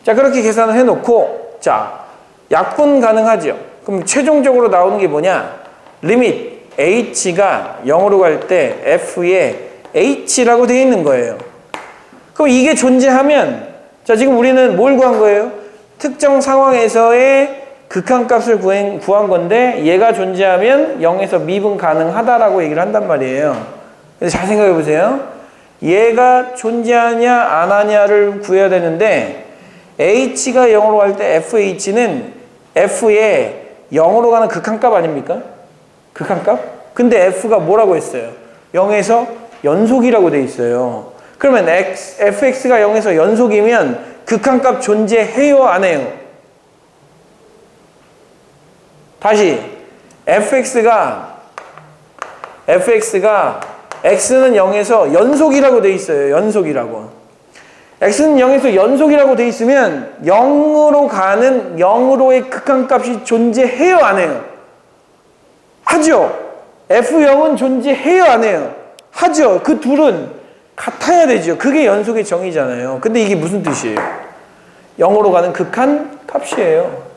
자 그렇게 계산을 해놓고 자 약분 가능하죠. 그럼 최종적으로 나오는 게 뭐냐? 리밋 h가 0으로 갈 때 f에 h라고 되어 있는 거예요. 그럼 이게 존재하면 자 지금 우리는 뭘 구한 거예요? 특정 상황에서의 극한값을 구한 건데 얘가 존재하면 0에서 미분 가능하다라고 얘기를 한단 말이에요. 그래서 잘 생각해 보세요. 얘가 존재하냐 안 하냐를 구해야 되는데 h가 0으로 갈 때 fh는 f에 0으로 가는 극한값 아닙니까? 극한값? 근데 f가 뭐라고 했어요? 0에서 연속이라고 돼 있어요. 그러면 fx가 0에서 연속이면 극한값 존재해요 안 해요? 다시 fx가 x는 0에서 연속이라고 돼 있어요. 연속이라고. x는 0에서 연속이라고 돼 있으면 0으로 가는 0으로의 극한값이 존재해요 안 해요? 하죠. f0은 존재해요 안 해요? 하죠. 그 둘은 같아야 되죠. 그게 연속의 정의잖아요. 근데 이게 무슨 뜻이에요? 0으로 가는 극한값이에요.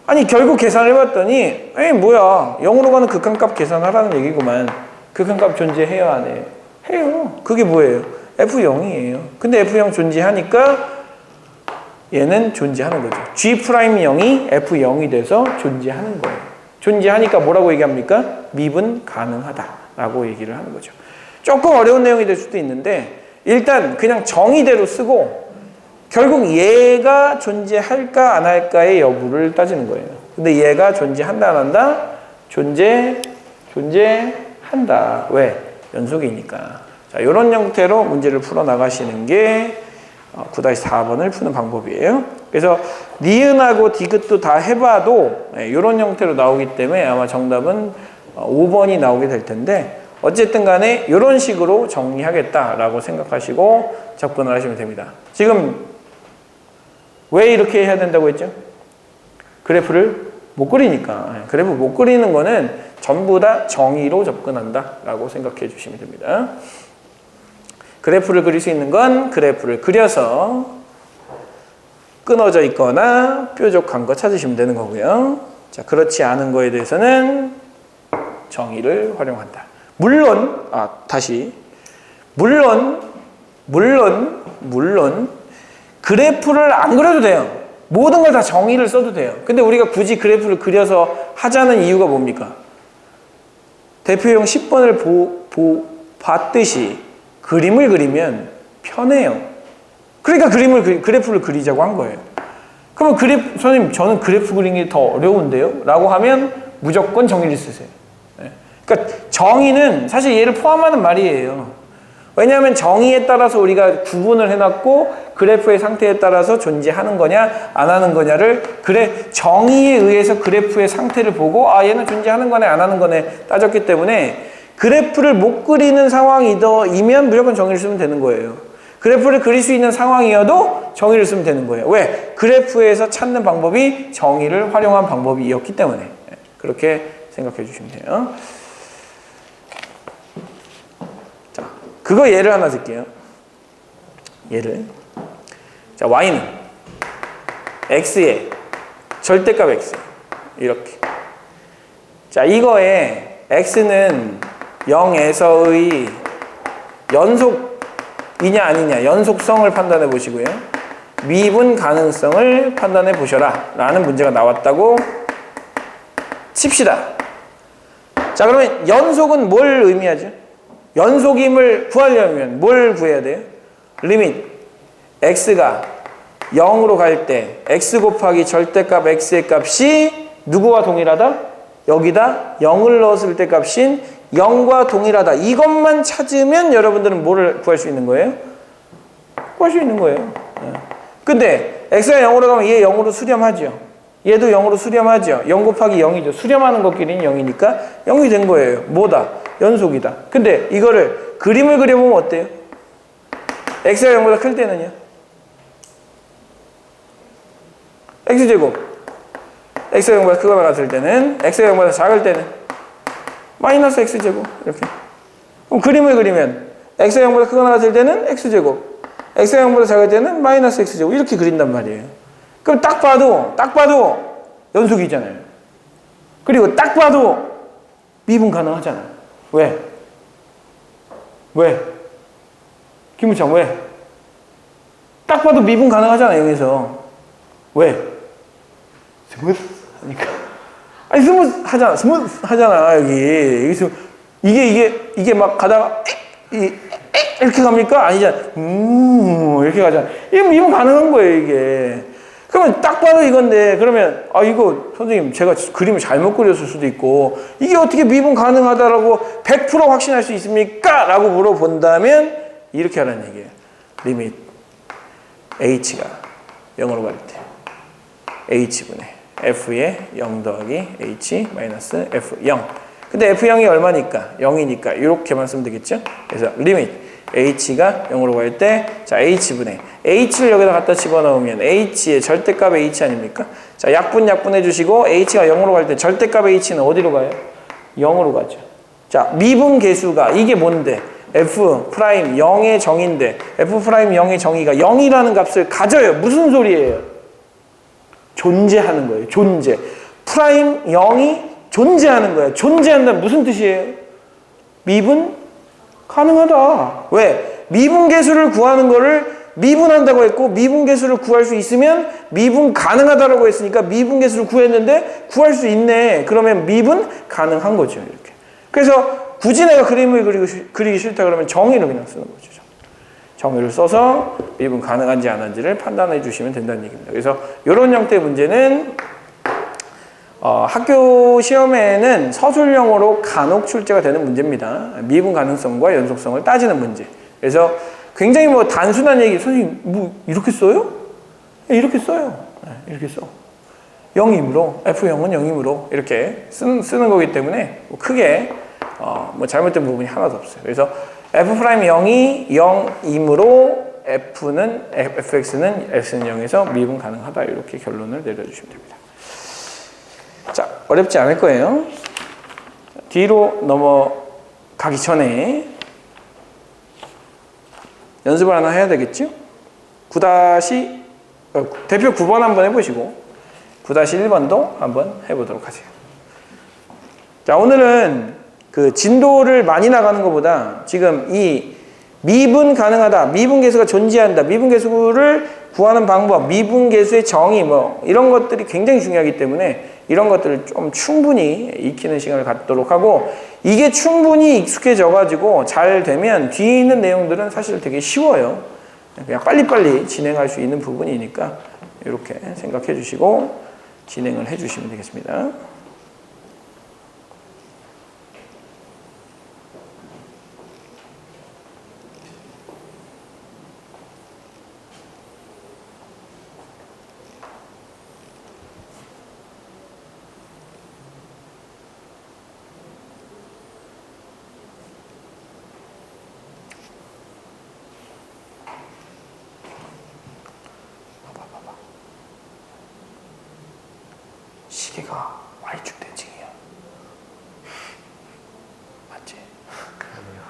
아니 결국 계산을 해봤더니 에이 뭐야 0으로 가는 극한값 계산하라는 얘기구만. 극한값 존재해요 안 해요? 해요. 그게 뭐예요? f0이에요. 근데 f0 존재하니까 얘는 존재하는 거죠. g'0이 f0이 돼서 존재하는 거예요. 존재하니까 뭐라고 얘기합니까? 미분 가능하다라고 얘기를 하는 거죠. 조금 어려운 내용이 될 수도 있는데 일단 그냥 정의대로 쓰고 결국 얘가 존재할까 안 할까의 여부를 따지는 거예요. 근데 얘가 존재한다 안 한다? 존재한다. 왜? 연속이니까. 자, 이런 형태로 문제를 풀어 나가시는 게 9-4번을 푸는 방법이에요. 그래서 니은하고 디귿도 다 해봐도 이런 형태로 나오기 때문에 아마 정답은 5번이 나오게 될 텐데 어쨌든 간에 이런 식으로 정리하겠다라고 생각하시고 접근을 하시면 됩니다. 지금 왜 이렇게 해야 된다고 했죠? 그래프를 못 그리니까. 그래프 못 그리는 거는 전부 다 정의로 접근한다라고 생각해 주시면 됩니다. 그래프를 그릴 수 있는 건 그래프를 그려서 끊어져 있거나 뾰족한 거 찾으시면 되는 거고요. 자, 그렇지 않은 거에 대해서는 정의를 활용한다. 물론 그래프를 안 그려도 돼요. 모든 걸 다 정의를 써도 돼요. 근데 우리가 굳이 그래프를 그려서 하자는 이유가 뭡니까? 대표용 10번을 봤듯이 그림을 그리면 편해요. 그러니까 그래프를 그리자고 한 거예요. 그러면 선생님 저는 그래프 그리는 게 더 어려운데요? 라고 하면 무조건 정의를 쓰세요. 그러니까 정의는 사실 얘를 포함하는 말이에요. 왜냐하면 정의에 따라서 우리가 구분을 해놨고 그래프의 상태에 따라서 존재하는 거냐 안 하는 거냐를 정의에 의해서 그래프의 상태를 보고 아 얘는 존재하는 거네 안 하는 거네 따졌기 때문에 그래프를 못 그리는 상황이면 무조건 정의를 쓰면 되는 거예요. 그래프를 그릴 수 있는 상황이어도 정의를 쓰면 되는 거예요. 왜? 그래프에서 찾는 방법이 정의를 활용한 방법이었기 때문에 그렇게 생각해 주시면 돼요. 자, 그거 예를 하나 들게요. 예를. 자, y는 x의 절대값 x. 이렇게. 자, 이거에 x는 0에서의 연속이냐 아니냐 연속성을 판단해 보시고요. 미분 가능성을 판단해 보셔라 라는 문제가 나왔다고 칩시다. 자, 그러면 연속은 뭘 의미하죠? 연속임을 구하려면 뭘 구해야 돼요? 리밋 x가 0으로 갈 때 x 곱하기 절대값 x의 값이 누구와 동일하다? 여기다 0을 넣었을 때 값인 0과 동일하다. 이것만 찾으면 여러분들은 뭐를 구할 수 있는 거예요? 구할 수 있는 거예요. 근데 x가 0으로 가면 얘 0으로 수렴하죠. 얘도 0으로 수렴하죠. 0 곱하기 0이죠. 수렴하는 것끼리는 0이니까 0이 된 거예요. 뭐다? 연속이다. 근데 이거를 그림을 그려보면 어때요? x가 0보다 클 때는요? x제곱. x가 0보다 크거나 같을 때는, x가 0보다 작을 때는 마이너스 x제곱. 이렇게. 그럼 그림을 그리면 x가 0보다 크거나 같을 때는 x제곱. x가 0보다 작을 때는 마이너스 x제곱. 이렇게 그린단 말이에요. 그럼 딱 봐도 연속이잖아요. 그리고 딱 봐도 미분 가능하잖아요. 왜? 김우창 왜? 딱 봐도 미분 가능하잖아, 여기서. 왜? 스무스하니까. 아니, 스무스하잖아, 여기서. 이게 막 가다가, 이렇게 갑니까? 아니잖아. 이렇게 가잖아. 이게 미분 가능한 거예요, 이게. 그러면 딱 봐도 이건데, 그러면, 이거, 선생님, 제가 그림을 잘못 그렸을 수도 있고, 이게 어떻게 미분 가능하다라고 100% 확신할 수 있습니까? 라고 물어본다면, 이렇게 하라는 얘기예요. 리밋 h가 0으로 갈 때, h분의 f의 0 더하기 h 마이너스 f0. 근데 f0이 얼마니까? 0이니까, 이렇게만 쓰면 되겠죠? 그래서 리밋 h가 0으로 갈 때, 자, h분의 h를 여기다 갖다 집어넣으면 h의 절대값의 h 아닙니까? 자, 약분 해주시고 h가 0으로 갈 때 절대값의 h는 어디로 가요? 0으로 가죠. 자, 미분 계수가 이게 뭔데? f 프라임 0의 정의인데 f 프라임 0의 정의가 0이라는 값을 가져요. 무슨 소리예요? 존재하는 거예요. 존재. 프라임 0이 존재하는 거예요. 존재한다는 무슨 뜻이에요? 미분 가능하다. 왜? 미분계수를 구하는 거를 미분한다고 했고 미분계수를 구할 수 있으면 미분 가능하다라고 했으니까 미분계수를 구했는데 구할 수 있네. 그러면 미분 가능한 거죠. 이렇게. 그래서 굳이 내가 그림을 그리기 싫다 그러면 정의를 그냥 쓰는 거죠. 정의를 써서 미분 가능한지 안 한지를 판단해 주시면 된다는 얘기입니다. 그래서 이런 형태의 문제는 학교 시험에는 서술형으로 간혹 출제가 되는 문제입니다. 미분 가능성과 연속성을 따지는 문제. 그래서 굉장히 단순한 얘기, 선생님 이렇게 써요? 이렇게 써요. 이렇게 써. 0이므로 F0은 0이므로 이렇게 쓰는 거기 때문에 크게 잘못된 부분이 하나도 없어요. 그래서 F'0이 0이므로 fx는 x는 0에서 미분 가능하다. 이렇게 결론을 내려주시면 됩니다. 자, 어렵지 않을 거예요. 뒤로 넘어가기 전에 연습을 하나 해야 되겠죠? 대표 9번 한번 해보시고 9-1번도 한번 해보도록 하세요. 자, 오늘은 그 진도를 많이 나가는 것보다 지금 이 미분 가능하다, 미분계수가 존재한다, 미분계수를 구하는 방법, 미분계수의 정의 이런 것들이 굉장히 중요하기 때문에 이런 것들을 좀 충분히 익히는 시간을 갖도록 하고 이게 충분히 익숙해져 가지고 잘 되면 뒤에 있는 내용들은 사실 되게 쉬워요. 그냥 빨리빨리 진행할 수 있는 부분이니까 이렇게 생각해 주시고 진행을 해 주시면 되겠습니다. 시계가 Y축 대칭이야. 맞지? 아니요.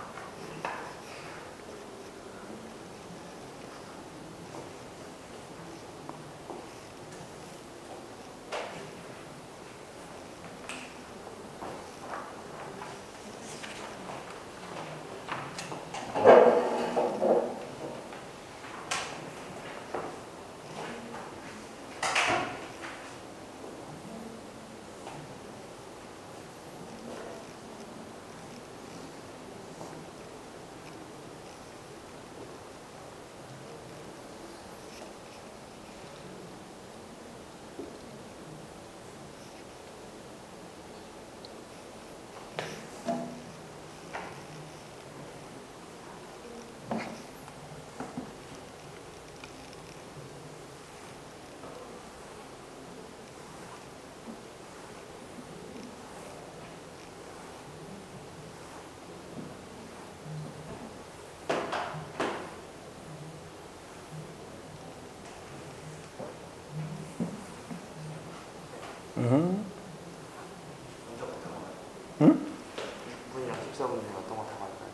응? 6분이랑 14분 중에 어떤 거 다 갈까요?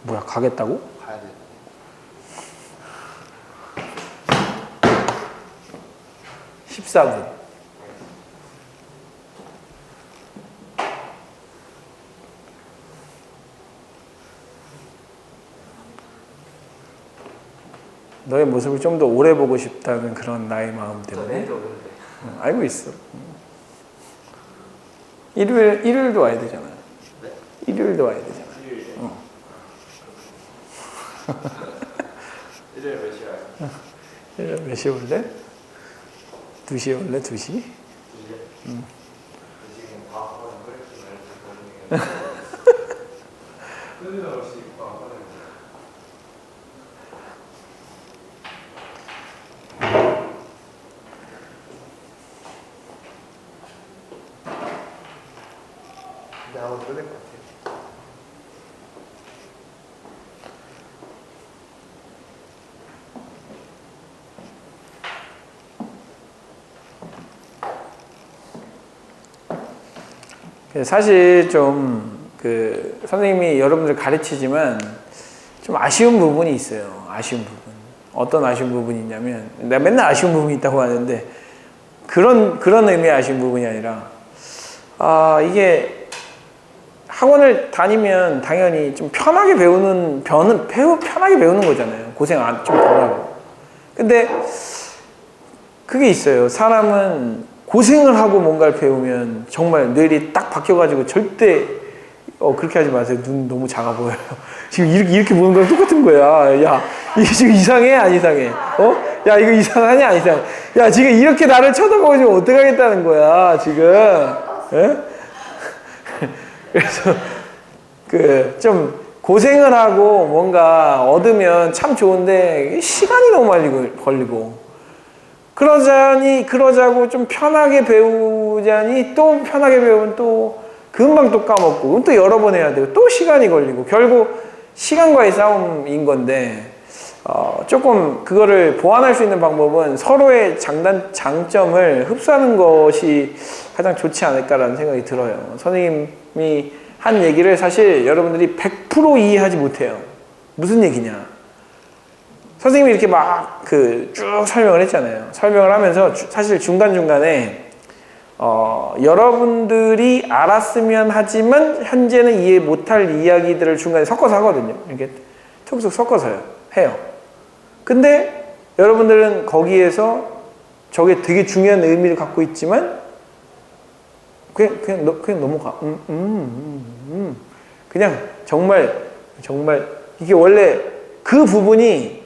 뭐야, 가겠다고? 가야 돼. 14분. 너의 모습을 좀 더 오래 보고 싶다는 그런 나의 마음 때문에. 내일도 오는데. 알고 있어. 일요일도 와야 되잖아. 네? 일요일도 와야 되잖아. 일요일에. 어. 일요일 몇 시에 와요? 일요일 몇 시에 올래? 2시에 올래? 2시? 2시에? 응. 지금 밥 한번 끓였으면 이렇게 거는 게 끊으러 올수 있고 안 끊으면 근데 한번 끊을 것 같아요. 사실 좀 그 선생님이 여러분들 가르치지만 좀 아쉬운 부분이 있어요. 아쉬운 부분. 어떤 아쉬운 부분이 있냐면, 내가 맨날 아쉬운 부분이 있다고 하는데 그런 의미의 아쉬운 부분이 아니라, 이게 학원을 다니면 당연히 좀 편하게 편하게 배우는 거잖아요. 고생 좀 덜 하고. 근데 그게 있어요. 사람은 고생을 하고 뭔가를 배우면 정말 뇌리 딱 바뀌어가지고 절대 그렇게 하지 마세요. 눈 너무 작아 보여요. 지금 이렇게 보는 거랑 똑같은 거야. 야, 이게 지금 이상해? 안 이상해? 야, 이거 이상하냐? 안 이상해? 야, 지금 이렇게 나를 쳐다보고 지금 어떡하겠다는 거야, 지금. 예? 그래서 좀 고생을 하고 뭔가 얻으면 참 좋은데 시간이 너무 많이 걸리고, 그러자고 좀 편하게 배우자니 또 편하게 배우면 또 금방 또 까먹고 또 여러 번 해야 되고 또 시간이 걸리고, 결국 시간과의 싸움인 건데, 조금 그거를 보완할 수 있는 방법은 서로의 장점을 흡수하는 것이 가장 좋지 않을까라는 생각이 들어요. 선생님이 한 얘기를 사실 여러분들이 100% 이해하지 못해요. 무슨 얘기냐? 선생님이 이렇게 막 쭉 설명을 했잖아요. 설명을 하면서 사실 중간중간에 여러분들이 알았으면 하지만 현재는 이해 못할 이야기들을 중간에 섞어서 하거든요. 이렇게 툭툭 섞어서요. 해요. 근데 여러분들은 거기에서 저게 되게 중요한 의미를 갖고 있지만 그냥 넘어가. 그냥 정말 이게 원래 그 부분이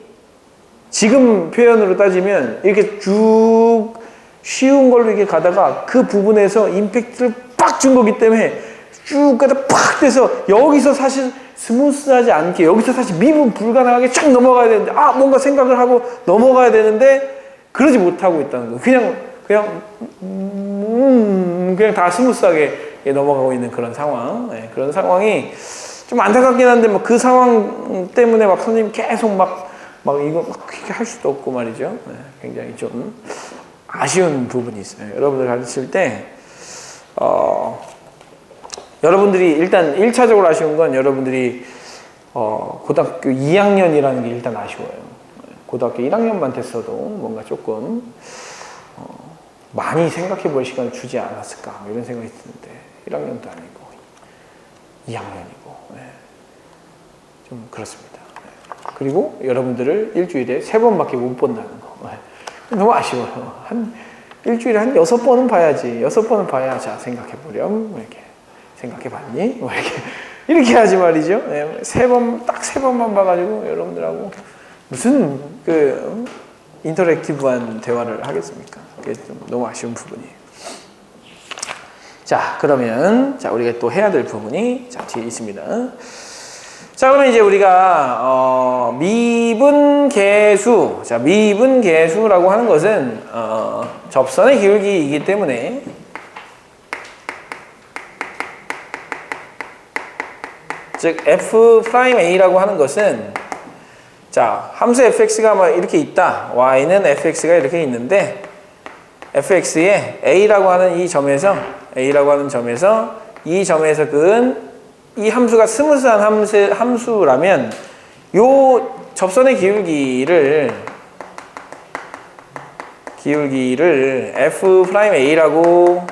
지금 표현으로 따지면 이렇게 쭉 쉬운 걸로 이렇게 가다가 그 부분에서 임팩트를 빡 준 거기 때문에 쭉 가다 팍 돼서 여기서 사실 스무스하지 않게, 여기서 사실 미분 불가능하게 쫙 넘어가야 되는데, 뭔가 생각을 하고 넘어가야 되는데 그러지 못하고 있다는 거예요. 그냥 다 스무스하게 넘어가고 있는 그런 상황. 네, 그런 상황이 좀 안타깝긴 한데, 뭐 그 상황 때문에 막 선생님 계속 이거 그렇게 할 수도 없고 말이죠. 네, 굉장히 좀 아쉬운 부분이 있어요. 여러분들 가르칠 때, 여러분들이 일단 1차적으로 아쉬운 건 여러분들이, 고등학교 2학년이라는 게 일단 아쉬워요. 고등학교 1학년만 됐어도 뭔가 조금, 많이 생각해 볼 시간을 주지 않았을까, 이런 생각이 드는데, 1학년도 아니고, 2학년이고, 네. 좀 그렇습니다. 그리고 여러분들을 일주일에 3번밖에 못 본다는 거. 너무 아쉬워요. 일주일에 한 6번은 봐야지. 6번은 봐야, 자, 생각해보렴. 이렇게. 생각해봤니? 이렇게 하지 말이죠. 네, 딱 3번만 봐가지고 여러분들하고 무슨 인터랙티브한 대화를 하겠습니까? 그게 좀 너무 아쉬운 부분이에요. 자, 그러면, 우리가 또 해야 될 부분이, 뒤에 있습니다. 자, 그러면 이제 우리가 미분계수, 미분계수라고 하는 것은 접선의 기울기이기 때문에, 즉 f'A라고 하는 것은, 함수 fx가 막 이렇게 있다. y는 fx가 이렇게 있는데 fx에 a라고 하는 이 점에서 A라고 하는 점에서 이 점에서 그은 이 함수가 스무스한 함수라면 요 접선의 기울기를 F'A라고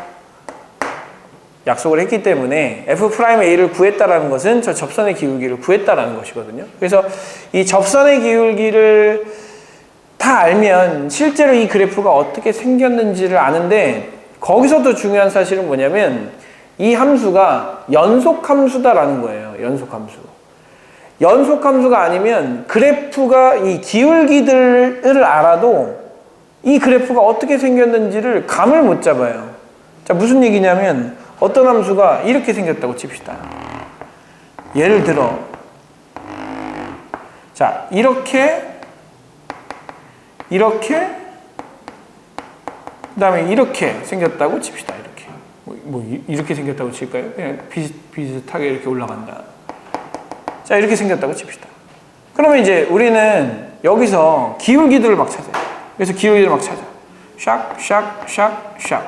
약속을 했기 때문에 F'A를 구했다라는 것은 저 접선의 기울기를 구했다라는 것이거든요. 그래서 이 접선의 기울기를 다 알면 실제로 이 그래프가 어떻게 생겼는지를 아는데 거기서 더 중요한 사실은 뭐냐면 이 함수가 연속함수다라는 거예요. 연속함수. 연속함수가 아니면 그래프가 이 기울기들을 알아도 이 그래프가 어떻게 생겼는지를 감을 못 잡아요. 자, 무슨 얘기냐면 어떤 함수가 이렇게 생겼다고 칩시다. 예를 들어 자, 이렇게 그다음에 이렇게 생겼다고 칩시다. 이렇게 생겼다고 칠까요? 그냥 비슷하게 이렇게 올라간다. 자, 이렇게 생겼다고 칩시다. 그러면 이제 우리는 여기서 기울기들을 막 찾아요. 그래서 기울기를 막 찾아. 샥, 샥, 샥, 샥.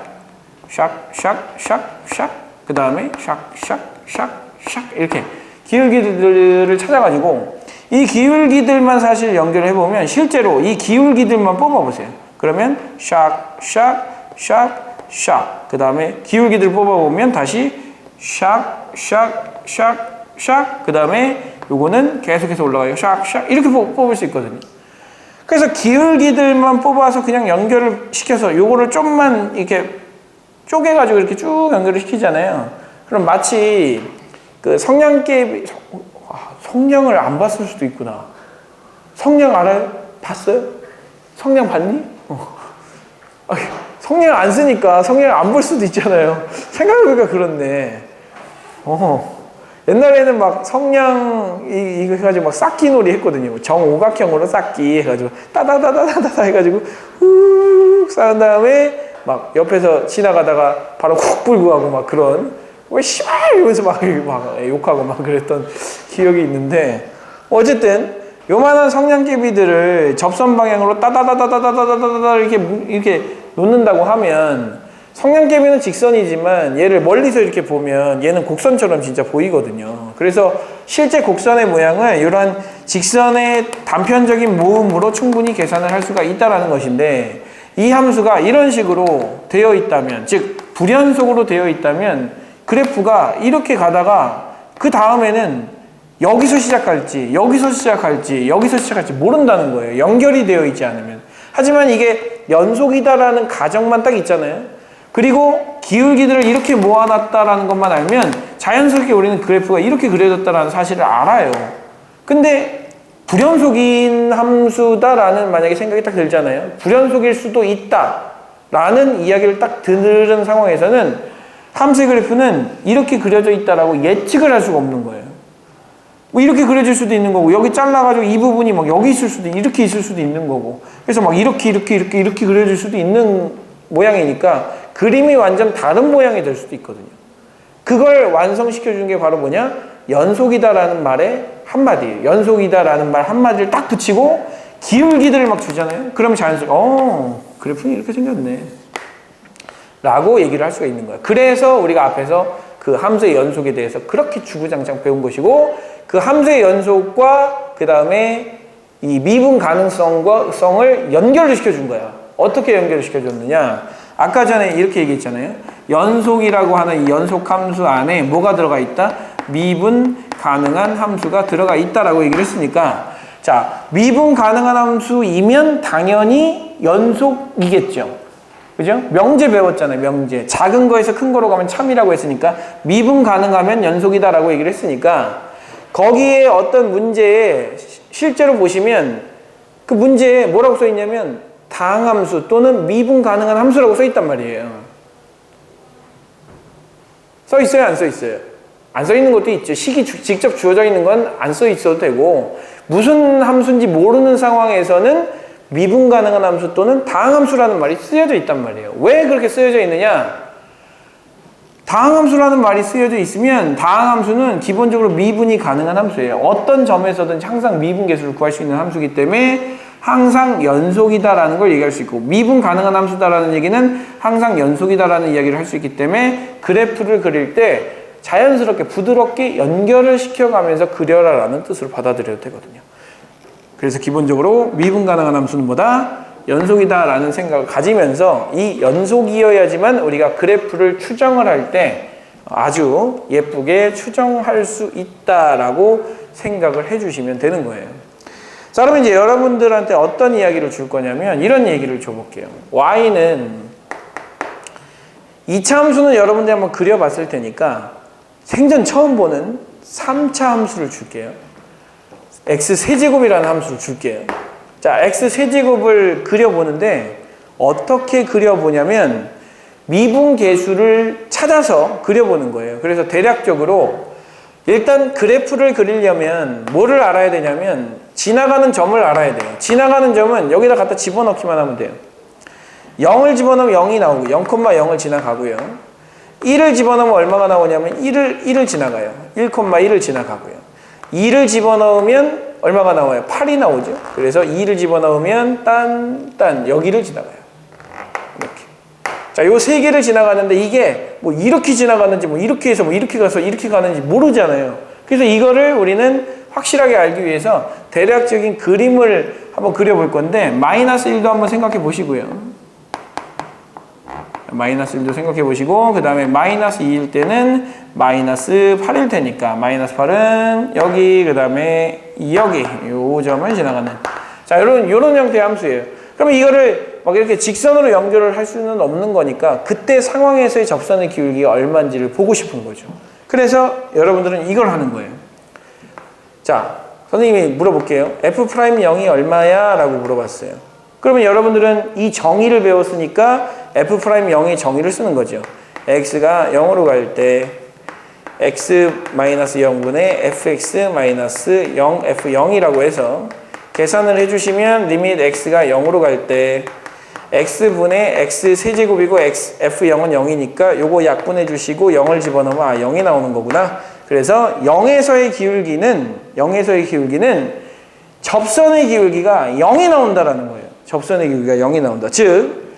샥, 샥, 샥, 샥. 그 다음에 샥, 샥, 샥, 샥. 이렇게 기울기들을 찾아가지고 이 기울기들만 사실 연결해보면 실제로 이 기울기들만 뽑아보세요. 그러면 샥, 샥, 샥, 샥. 그 다음에 기울기들 뽑아보면 다시 샥, 샥, 샥, 샥. 그 다음에 요거는 계속해서 올라가요. 샥, 샥. 이렇게 뽑을 수 있거든요. 그래서 기울기들만 뽑아서 그냥 연결을 시켜서 요거를 좀만 이렇게 쪼개가지고 이렇게 쭉 연결을 시키잖아요. 그럼 마치 그 성냥개비, 성냥을 안 봤을 수도 있구나. 성냥 알아요? 봤어요? 성냥 봤니? 성냥을 안 쓰니까 성냥을 안 볼 수도 있잖아요. 생각해보니까 그렇네. 옛날에는 막 성냥 이거 해가지고 막 쌓기 놀이 했거든요. 정오각형으로 쌓기 해가지고 따다다다다다 해가지고 훅 쌓은 다음에 막 옆에서 지나가다가 바로 훅 불고 하고 막 그런 왜 씨발 이러면서 막 욕하고 막 그랬던 기억이 있는데 어쨌든 요만한 성냥개비들을 접선 방향으로 따다다다다다다다다 이렇게 놓는다고 하면 성냥개비는 직선이지만 얘를 멀리서 이렇게 보면 얘는 곡선처럼 진짜 보이거든요. 그래서 실제 곡선의 모양을 이러한 직선의 단편적인 모음으로 충분히 계산을 할 수가 있다는 것인데 이 함수가 이런 식으로 되어 있다면 즉 불연속으로 되어 있다면 그래프가 이렇게 가다가 그 다음에는 여기서 시작할지 여기서 시작할지 모른다는 거예요. 연결이 되어 있지 않으면. 하지만 이게 연속이다라는 가정만 딱 있잖아요. 그리고 기울기들을 이렇게 모아놨다라는 것만 알면 자연스럽게 우리는 그래프가 이렇게 그려졌다라는 사실을 알아요. 근데 불연속인 함수다라는 만약에 생각이 딱 들잖아요. 불연속일 수도 있다라는 이야기를 딱 들은 상황에서는 함수의 그래프는 이렇게 그려져 있다라고 예측을 할 수가 없는 거예요. 뭐 이렇게 그려질 수도 있는 거고 여기 잘라가지고 이 부분이 막 여기 있을 수도 이렇게 있을 수도 있는 거고 그래서 막 이렇게 그려질 수도 있는 모양이니까 그림이 완전 다른 모양이 될 수도 있거든요. 그걸 완성시켜 주는 게 바로 뭐냐? 연속이다라는 말의 한마디예요. 연속이다라는 말 한마디를 딱 붙이고 기울기들을 막 주잖아요. 그러면 자연스럽게 그래프는 이렇게 생겼네 라고 얘기를 할 수가 있는 거예요. 그래서 우리가 앞에서 그 함수의 연속에 대해서 그렇게 주구장창 배운 것이고 그 함수의 연속과 그 다음에 이 미분 가능성을 연결을 시켜준 거야. 어떻게 연결을 시켜줬느냐? 아까 전에 이렇게 얘기했잖아요. 연속이라고 하는 이 연속함수 안에 뭐가 들어가 있다? 미분 가능한 함수가 들어가 있다라고 얘기를 했으니까 자, 미분 가능한 함수이면 당연히 연속이겠죠. 그죠? 명제 배웠잖아요. 명제. 작은 거에서 큰 거로 가면 참이라고 했으니까 미분 가능하면 연속이다라고 얘기를 했으니까 거기에 어떤 문제에 실제로 보시면 그 문제에 뭐라고 써 있냐면 다항함수 또는 미분 가능한 함수라고 써 있단 말이에요. 써 있어요? 안 써 있어요? 안 써 있는 것도 있죠. 식이 직접 주어져 있는 건 안 써 있어도 되고 무슨 함수인지 모르는 상황에서는 미분 가능한 함수 또는 다항함수라는 말이 쓰여져 있단 말이에요. 왜 그렇게 쓰여져 있느냐? 다항함수라는 말이 쓰여져 있으면 다항함수는 기본적으로 미분이 가능한 함수예요. 어떤 점에서든 항상 미분 계수를 구할 수 있는 함수이기 때문에 항상 연속이다라는 걸 얘기할 수 있고, 미분 가능한 함수다라는 얘기는 항상 연속이다라는 이야기를 할 수 있기 때문에 그래프를 그릴 때 자연스럽게 부드럽게 연결을 시켜가면서 그려라라는 뜻으로 받아들여도 되거든요. 그래서 기본적으로 미분 가능한 함수는 뭐다? 연속이다라는 생각을 가지면서 이 연속이어야지만 우리가 그래프를 추정을 할 때 아주 예쁘게 추정할 수 있다라고 생각을 해주시면 되는 거예요. 자, 그러면 이제 여러분들한테 어떤 이야기를 줄 거냐면 이런 얘기를 줘볼게요. y는 2차 함수는 여러분들이 한번 그려봤을 테니까 생전 처음 보는 3차 함수를 줄게요. x 세제곱이라는 함수를 줄게요. 자, x 세제곱을 그려보는데 어떻게 그려보냐면 미분 계수를 찾아서 그려보는 거예요. 그래서 대략적으로 일단 그래프를 그리려면 뭐를 알아야 되냐면 지나가는 점을 알아야 돼요. 지나가는 점은 여기다 갖다 집어넣기만 하면 돼요. 0을 집어넣으면 0이 나오고 0,0을 지나가고요. 1을 집어넣으면 얼마가 나오냐면 1을 지나가요. 1,1을 지나가고요. 2를 집어넣으면 얼마가 나와요? 8이 나오죠. 그래서 2를 집어넣으면 여기를 지나가요. 이렇게. 자, 요 세 개를 지나가는데 이게 뭐 이렇게 지나가는지 뭐 이렇게 해서 뭐 이렇게 가서 이렇게 가는지 모르잖아요. 그래서 이거를 우리는 확실하게 알기 위해서 대략적인 그림을 한번 그려볼 건데 마이너스 1도 한번 생각해 보시고요. 마이너스 1도 생각해 보시고 그 다음에 마이너스 2일 때는 마이너스 8일 테니까 마이너스 8은 여기 그 다음에 여기 요 점을 지나가는 자 요런 형태의 함수예요. 그러면 이거를 막 이렇게 직선으로 연결을 할 수는 없는 거니까 그때 상황에서의 접선의 기울기가 얼마인지를 보고 싶은 거죠. 그래서 여러분들은 이걸 하는 거예요. 자, 선생님이 물어볼게요. f'0이 얼마야? 라고 물어봤어요. 그러면 여러분들은 이 정의를 배웠으니까 f'0의 정의를 쓰는 거죠. x가 0으로 갈 때 x-0분의 fx-0 f0이라고 해서 계산을 해주시면 리밋 x가 0으로 갈 때 x분의 x 세제곱이고 f0은 0이니까 요거 약분해 주시고 0을 집어넣으면 0이 나오는 거구나. 그래서 0에서의 기울기는 접선의 기울기가 0이 나온다라는 거예요. 접선의 기울기가 0이 나온다. 즉,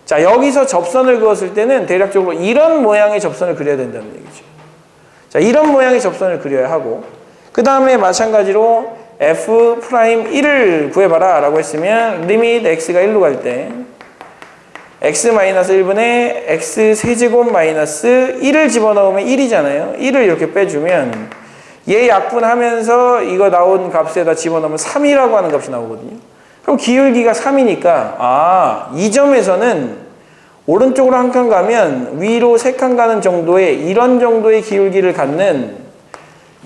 자 여기서 접선을 그었을 때는 대략적으로 이런 모양의 접선을 그려야 된다는 얘기죠. 자, 이런 모양의 접선을 그려야 하고 그 다음에 마찬가지로 f'1을 구해봐라 라고 했으면 리밋 x가 1로 갈 때 x-1분의 x 세제곱 마이너스 1을 집어넣으면 1이잖아요. 1을 이렇게 빼주면 얘 약분하면서 이거 나온 값에다 집어넣으면 3이라고 하는 값이 나오거든요. 그럼 기울기가 3이니까 이 점에서는 오른쪽으로 한 칸 가면 위로 3칸 가는 정도의 이런 정도의 기울기를 갖는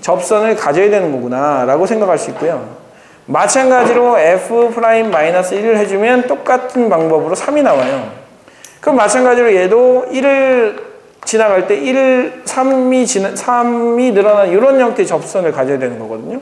접선을 가져야 되는 거구나 라고 생각할 수 있고요. 마찬가지로 f'-1을 해주면 똑같은 방법으로 3이 나와요. 그럼 마찬가지로 얘도 1을 지나갈 때 3이 늘어나는 이런 형태의 접선을 가져야 되는 거거든요.